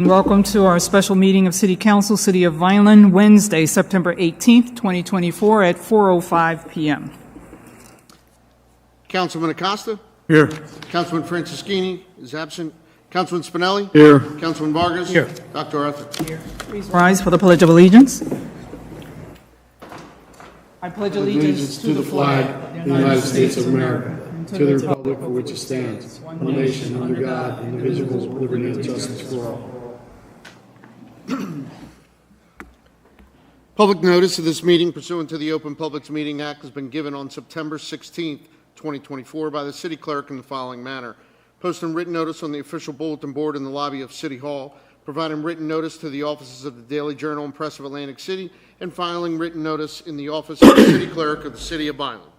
Welcome to our special meeting of City Council, City of Vineland, Wednesday, September 18th, 2024 at 4:05 p.m. Councilman Acosta? Here. Councilman Franceschini is absent. Councilman Spinelli? Here. Councilman Vargas? Here. Dr. Arthur? Here. Please rise for the Pledge of Allegiance. I pledge allegiance to the flag of the United States of America, to the republic for which it stands, one nation under God, indivisible, with liberty and justice for all. Public notice of this meeting pursuant to the Open Publics Meeting Act has been given on September 16th, 2024 by the City Clerk in the following manner. Posting written notice on the official bulletin board in the lobby of City Hall, providing written notice to the offices of the Daily Journal and Press of Atlantic City, and filing written notice in the office of the City Clerk of the City of Vineland.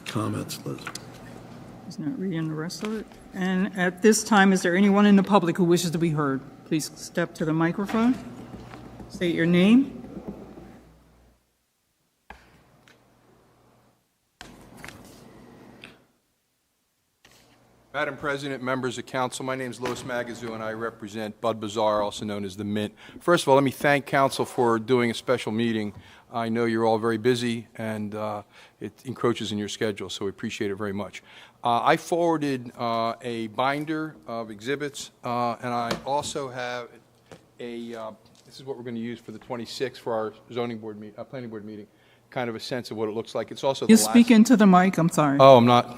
Comments, Liz? He's not reading the rest of it. And at this time, is there anyone in the public who wishes to be heard? Please step to the microphone. State your name. Madam President, members of council, my name is Louis Magazoo and I represent Bud Bazaar, also known as the Mint. First of all, let me thank council for doing a special meeting. I know you're all very busy and it encroaches in your schedule, so we appreciate it very much. I forwarded a binder of exhibits and I also have this is what we're going to use for the 26th for our zoning board planning board meeting, kind of a sense of what it looks like. It's also You speak into the mic, I'm sorry. Oh, I'm not.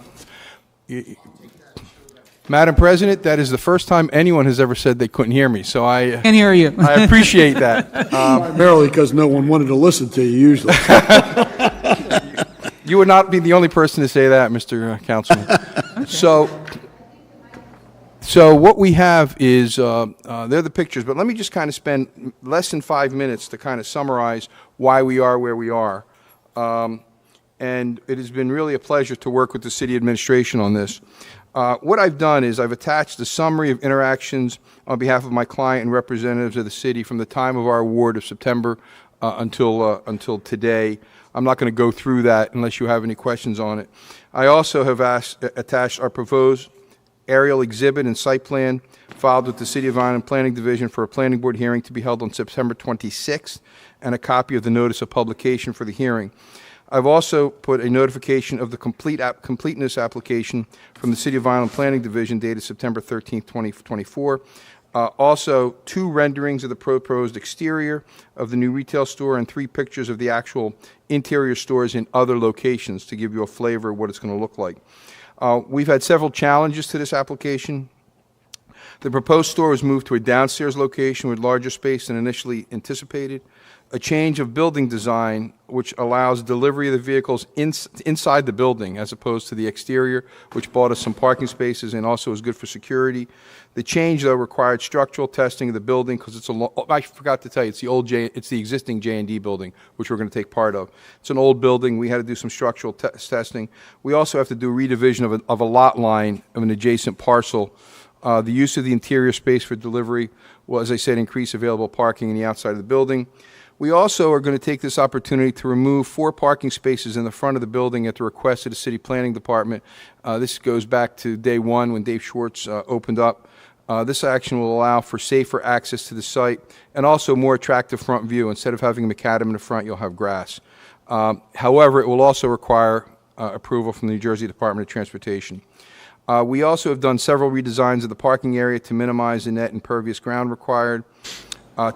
Madam President, that is the first time anyone has ever said they couldn't hear me, so I Can't hear you. I appreciate that. Primarily because no one wanted to listen to you usually. You would not be the only person to say that, Mr. Councilman. Okay. So what we have is, they're the pictures, but let me just kind of spend less than 5 minutes to kind of summarize why we are where we are. And it has been really a pleasure to work with the city administration on this. What I've done is I've attached a summary of interactions on behalf of my client and representatives of the city from the time of our award of September until today. I'm not going to go through that unless you have any questions on it. I also have attached our proposed aerial exhibit and site plan filed with the City of Vineland Planning Division for a planning board hearing to be held on September 26th and a copy of the notice of publication for the hearing. I've also put a notification of the completeness application from the City of Vineland Planning Division dated September 13th, 2024. Also, 2 renderings of the proposed exterior of the new retail store and 3 pictures of the actual interior stores in other locations to give you a flavor of what it's going to look like. We've had several challenges to this application. The proposed store was moved to a downstairs location with larger space than initially anticipated. A change of building design, which allows delivery of the vehicles inside the building as opposed to the exterior, which bought us some parking spaces and also is good for security. The change, though, required structural testing of the building because it's I forgot to tell you, it's the existing J&D building, which we're going to take part of. It's an old building. We had to do some structural testing. We also have to do a redivision of a lot line of an adjacent parcel. The use of the interior space for delivery will, as I said, increase available parking in the outside of the building. We also are going to take this opportunity to remove 4 parking spaces in the front of the building at the request of the City Planning Department. This goes back to day 1 when Dave Schwartz opened up. This action will allow for safer access to the site and also more attractive front view. Instead of having a macadam in the front, you'll have grass. However, it will also require approval from the New Jersey Department of Transportation. We also have done several redesigns of the parking area to minimize the net impervious ground required.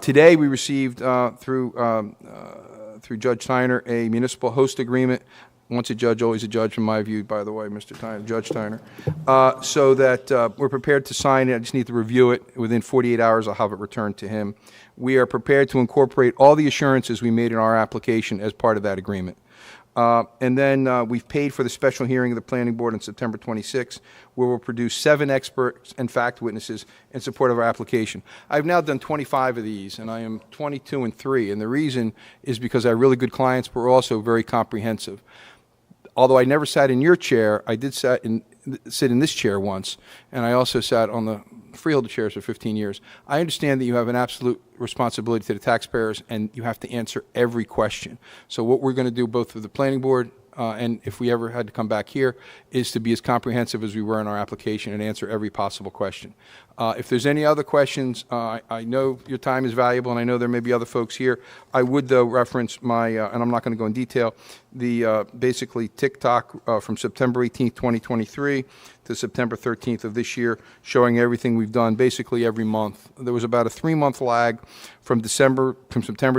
Today, we received through Judge Tyner a municipal host agreement. Once a judge, always a judge, in my view, by the way, Mr. Tyner, Judge Tyner, so that we're prepared to sign it. I just need to review it. Within 48 hours, I'll have it returned to him. We are prepared to incorporate all the assurances we made in our application as part of that agreement. And then we've paid for the special hearing of the Planning Board on September 26th, where we'll produce 7 experts and fact witnesses in support of our application. I've now done 25 of these, and I am 22 and 3. And the reason is because I have really good clients, but we're also very comprehensive. Although I never sat in your chair, I did sit in this chair once, and I also sat on the freeholder chairs for 15 years. I understand that you have an absolute responsibility to the taxpayers, and you have to answer every question. So what we're going to do both with the planning board and if we ever had to come back here, is to be as comprehensive as we were in our application and answer every possible question. If there's any other questions, I know your time is valuable, and I know there may be other folks here. I would, though, reference my, and I'm not going to go in detail, the basically TikTok from September 18th, 2023 to September 13th of this year, showing everything we've done basically every month. There was about a 3-month lag from September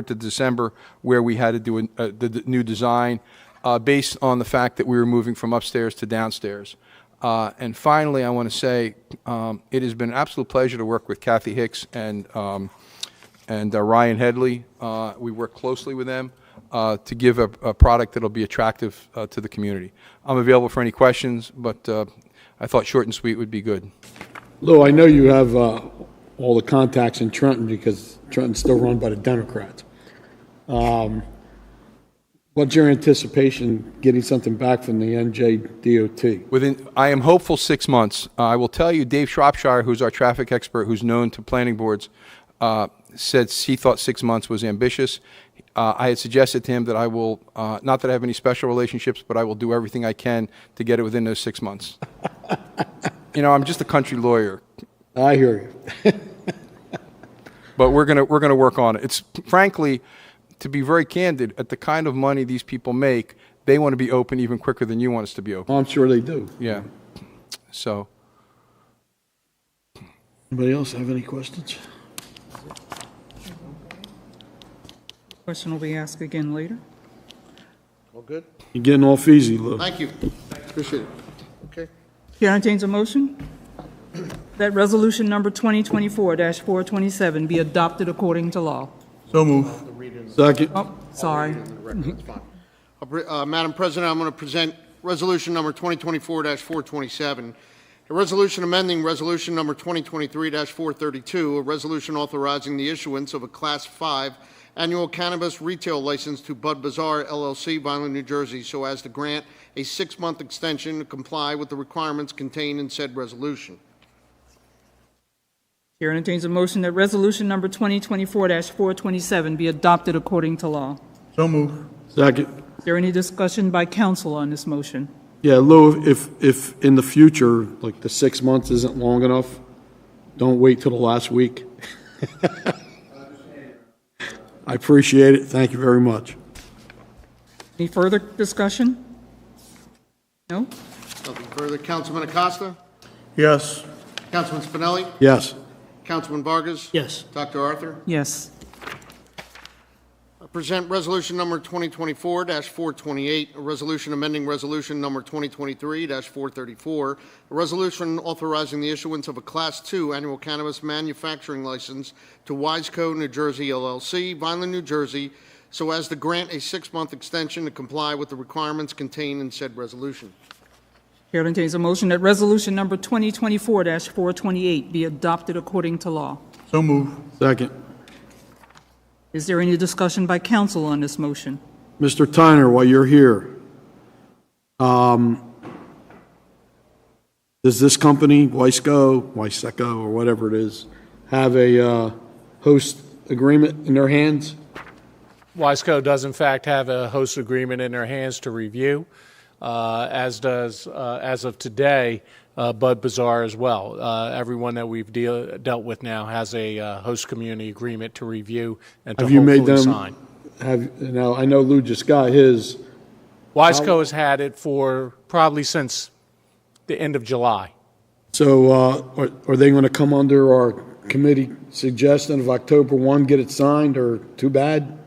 to December, where we had to do the new design based on the fact that we were moving from upstairs to downstairs. And finally, I want to say it has been an absolute pleasure to work with Kathy Hicks and Ryan Headley. We work closely with them to give a product that will be attractive to the community. I'm available for any questions, but I thought short and sweet would be good. Lou, I know you have all the contacts in Trenton because Trenton's still run by the Democrats. What's your anticipation getting something back from the NJDOT? I am hopeful 6 months. I will tell you, Dave Shropshire, who's our traffic expert, who's known to planning boards, said he thought 6 months was ambitious. I had suggested to him that I will, not that I have any special relationships, but I will do everything I can to get it within those 6 months. You know, I'm just a country lawyer. I hear you. But we're gonna work on it. It's frankly, to be very candid, at the kind of money these people make, they want to be open even quicker than you want us to be open. I'm sure they do. Yeah. So. Anybody else have any questions? Question will be asked again later. All good? You're getting off easy, Lou. Thank you. Appreciate it. Okay. Chair entertains a motion that resolution number 2024-427 be adopted according to law. So move. Second. Oh, sorry. That's fine. Madam President, I'm going to present resolution number 2024-427, a resolution amending resolution number 2023-432, a resolution authorizing the issuance of a Class 5 annual cannabis retail license to Bud Bazaar LLC, Vineland, New Jersey, so as to grant a 6-month extension to comply with the requirements contained in said resolution. Chair entertains a motion that resolution number 2024-427 be adopted according to law. So move. Second. Is there any discussion by council on this motion? Yeah, Lou, if in the future, like the 6 months isn't long enough, don't wait till the last week. I appreciate it. Thank you very much. Any further discussion? No? Nothing further. Councilman Acosta? Yes. Councilman Spinelli? Yes. Councilman Vargas? Yes. Dr. Arthur? Yes. I present resolution number 2024-428, a resolution amending resolution number 2023-434, a resolution authorizing the issuance of a Class 2 annual cannabis manufacturing license to Wiseco, New Jersey, LLC, Vineland, New Jersey, so as to grant a 6-month extension to comply with the requirements contained in said resolution. Chair entertains a motion that resolution number 2024-428 be adopted according to law. So move. Second. Is there any discussion by council on this motion? Mr. Tyner, while you're here, does this company, Wiseco, or whatever it is, have a host agreement in their hands? Wiseco does, in fact, have a host agreement in their hands to review, as does, as of today, Bud Bazaar as well. Everyone that we've dealt with now has a host community agreement to review and to hopefully sign. Now, I know Lou just got his. Wiseco has had it for probably since the end of July. So are they going to come under our committee suggestion of October 1, get it signed, or too bad?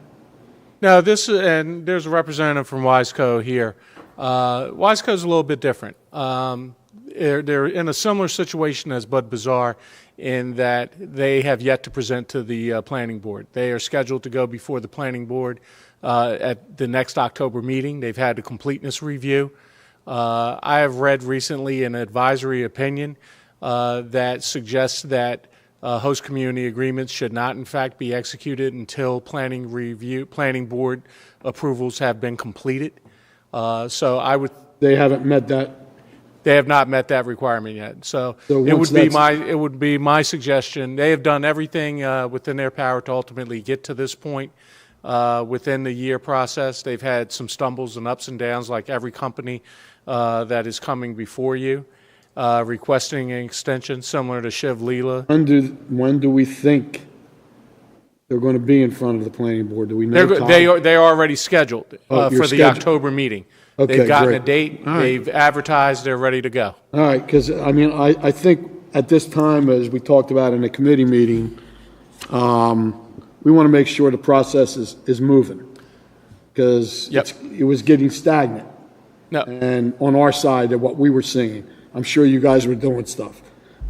No, and there's a representative from Wiseco here. Wiseco is a little bit different. They're in a similar situation as Bud Bazaar in that they have yet to present to the planning board. They are scheduled to go before the planning board at the next October meeting. They've had a completeness review. I have read recently an advisory opinion that suggests that host community agreements should not, in fact, be executed until planning board approvals have been completed. So I would. They haven't met that. They have not met that requirement yet. So it would be my suggestion. They have done everything within their power to ultimately get to this point. within the year process. They've had some stumbles and ups and downs like every company that is coming before you, requesting an extension similar to Shiv Leela. When do we think they're going to be in front of the planning board? Do we know? They are already scheduled Oh, for you're the scheduled. October meeting. Okay, They've gotten great. a date, All right. they've advertised, they're ready to go. All right, because, I mean, I think at this time, as we talked about in the committee meeting, we want to make sure the process is moving, because Yep. it was getting stagnant. No, And on our side of what we were seeing, I'm sure you guys were doing stuff,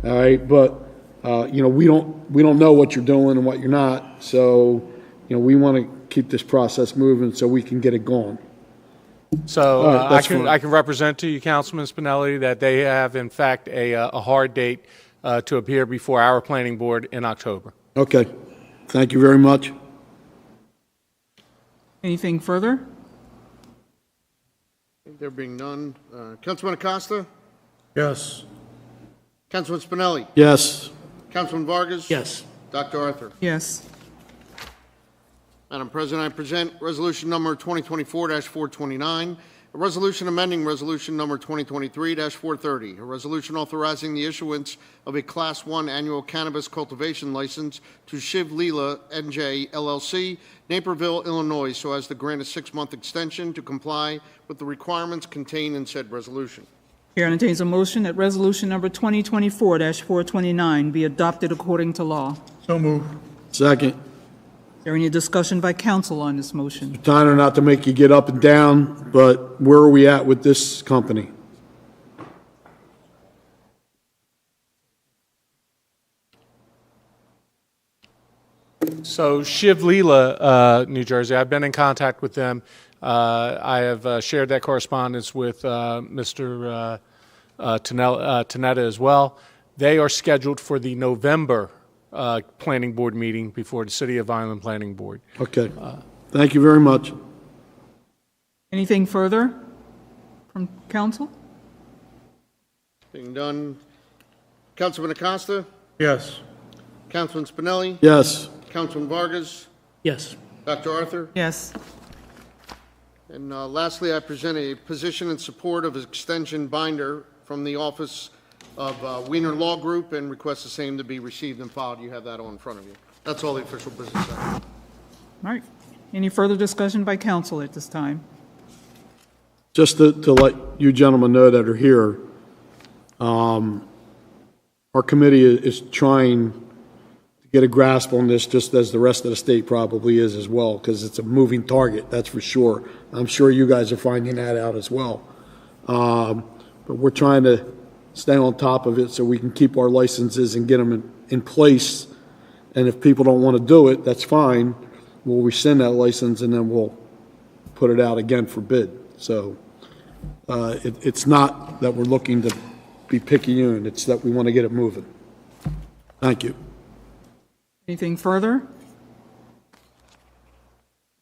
all right? But, we don't know what you're doing and what you're not, so, we want to keep this process moving so we can get it going. so All right, that's fine. I can represent to you, Councilman Spinelli, that they have in fact a hard date to appear before our planning board in October. Okay, thank you very much. Anything further? There being none. Councilman Acosta? Yes. Councilman Spinelli? Yes. Councilman Vargas? Yes. Dr. Arthur? Yes. Madam President, I present resolution number 2024-429, a resolution amending resolution number 2023-430, a resolution authorizing the issuance of a Class 1 annual cannabis cultivation license to Shiv Leela NJ LLC, Naperville, Illinois, so as to grant a 6-month extension to comply with the requirements contained in said resolution. Chair entertains a motion that resolution number 2024-429 be adopted according to law. So moved. Second. Is there any discussion by council on this motion? Tyler, not to make you get up and down, but where are we at with this company? So Shiv Leela, New Jersey, I've been in contact with them. I have shared that correspondence with Mr. Tanetta as well. They are scheduled for the November planning board meeting before the City of Vineland Planning Board. Okay. Thank you very much. Anything further from council? Being done. Councilman Acosta? Yes. Councilman Spinelli? Yes. Councilman Vargas? Yes. Dr. Arthur? Yes. And lastly, I present a position in support of extension binder from the office of Wiener Law Group and request the same to be received and filed. You have that all in front of you. That's all the official business. All right. Any further discussion by council at this time? Just to let you gentlemen know that are here, our committee is trying to get a grasp on this, just as the rest of the state probably is as well, because it's a moving target, that's for sure. I'm sure you guys are finding that out as well. But we're trying to stay on top of it so we can keep our licenses and get them in place. And if people don't want to do it, that's fine. We'll rescind that license and then we'll put it out again for bid. So it's not that we're looking to be picayune, it's that we want to get it moving. Thank you. Anything further?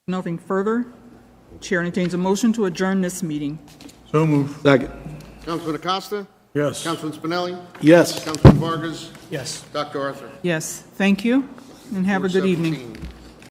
Nothing further? Chair entertains a motion to adjourn this meeting. So moved. Second. Councilman Acosta? Yes. Councilman Spinelli? Yes. Councilman Vargas? Yes. Dr. Arthur? Yes, thank you, and have a good evening. 4:17.